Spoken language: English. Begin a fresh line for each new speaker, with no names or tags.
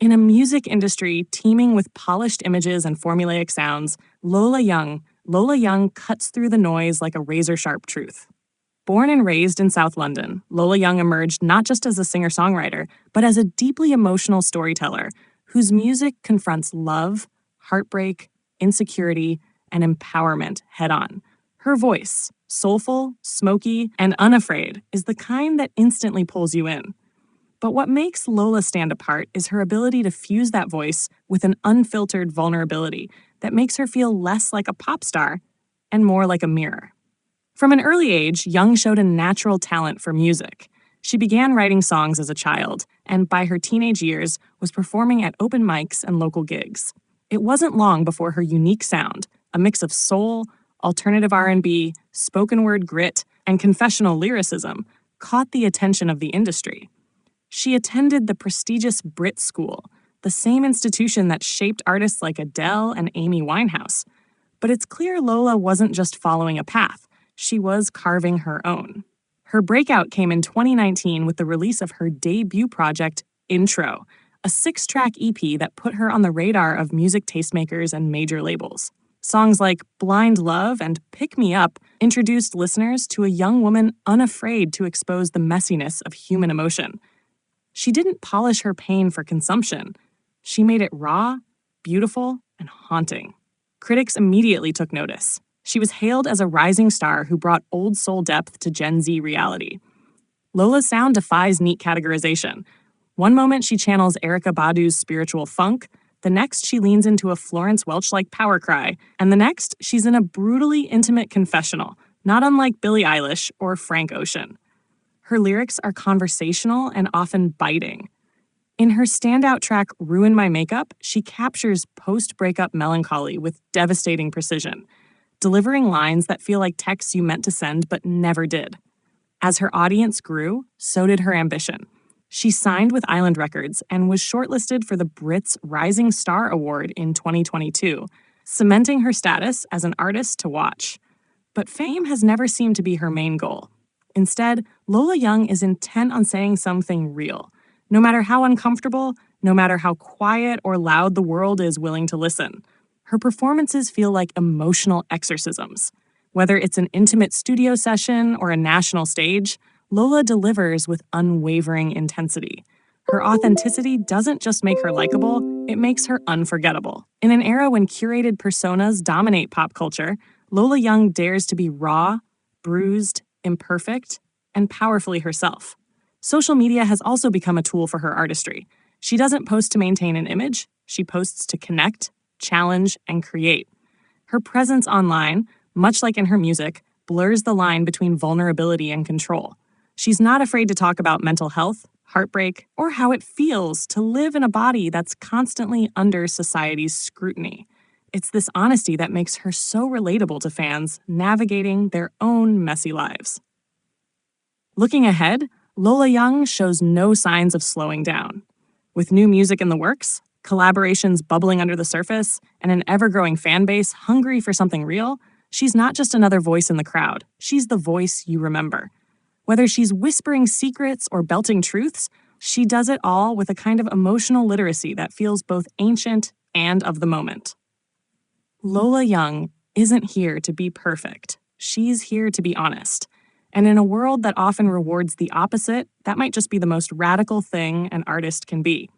In a music industry teeming with polished images and formulaic sounds, Lola Young cuts through the noise like a razor-sharp truth. Born and raised in South London, Lola Young emerged not just as a singer-songwriter, but as a deeply emotional storyteller whose music confronts love, heartbreak, insecurity, and empowerment head-on. Her voice, soulful, smoky, and unafraid, is the kind that instantly pulls you in. But what makes Lola stand apart is her ability to fuse that voice with an unfiltered vulnerability that makes her feel less like a pop star and more like a mirror. From an early age, Young showed a natural talent for music. She began writing songs as a child, and by her teenage years, was performing at open mics and local gigs. It wasn't long before her unique sound, a mix of soul, alternative R&B, spoken word grit, and confessional lyricism, caught the attention of the industry. She attended the prestigious Brit School, the same institution that shaped artists like Adele and Amy Winehouse. But it's clear Lola wasn't just following a path. She was carving her own. Her breakout came in 2019 with the release of her debut project, Intro, a 6-track EP that put her on the radar of music tastemakers and major labels. Songs like Blind Love and Pick Me Up introduced listeners to a young woman unafraid to expose the messiness of human emotion. She didn't polish her pain for consumption. She made it raw, beautiful, and haunting. Critics immediately took notice. She was hailed as a rising star who brought old soul depth to Gen Z reality. Lola's sound defies neat categorization. One moment she channels Erykah Badu's spiritual funk, the next she leans into a Florence Welch-like power cry, and the next she's in a brutally intimate confessional, not unlike Billie Eilish or Frank Ocean. Her lyrics are conversational and often biting. In her standout track, Ruin My Makeup, she captures post-breakup melancholy with devastating precision, delivering lines that feel like texts you meant to send but never did. As her audience grew, so did her ambition. She signed with Island Records and was shortlisted for the Brits Rising Star Award in 2022, cementing her status as an artist to watch. But fame has never seemed to be her main goal. Instead, Lola Young is intent on saying something real. No matter how uncomfortable, no matter how quiet or loud the world is willing to listen. Her performances feel like emotional exorcisms. Whether it's an intimate studio session or a national stage, Lola delivers with unwavering intensity. Her authenticity doesn't just make her likable, it makes her unforgettable. In an era when curated personas dominate pop culture, Lola Young dares to be raw, bruised, imperfect, and powerfully herself. Social media has also become a tool for her artistry. She doesn't post to maintain an image, she posts to connect, challenge, and create. Her presence online, much like in her music, blurs the line between vulnerability and control. She's not afraid to talk about mental health, heartbreak, or how it feels to live in a body that's constantly under society's scrutiny. It's this honesty that makes her so relatable to fans navigating their own messy lives. Looking ahead, Lola Young shows no signs of slowing down. With new music in the works, collaborations bubbling under the surface, and an ever-growing fan base hungry for something real, she's not just another voice in the crowd. She's the voice you remember. Whether she's whispering secrets or belting truths, she does it all with a kind of emotional literacy that feels both ancient and of the moment. Lola Young isn't here to be perfect. She's here to be honest. And in a world that often rewards the opposite, that might just be the most radical thing an artist can be.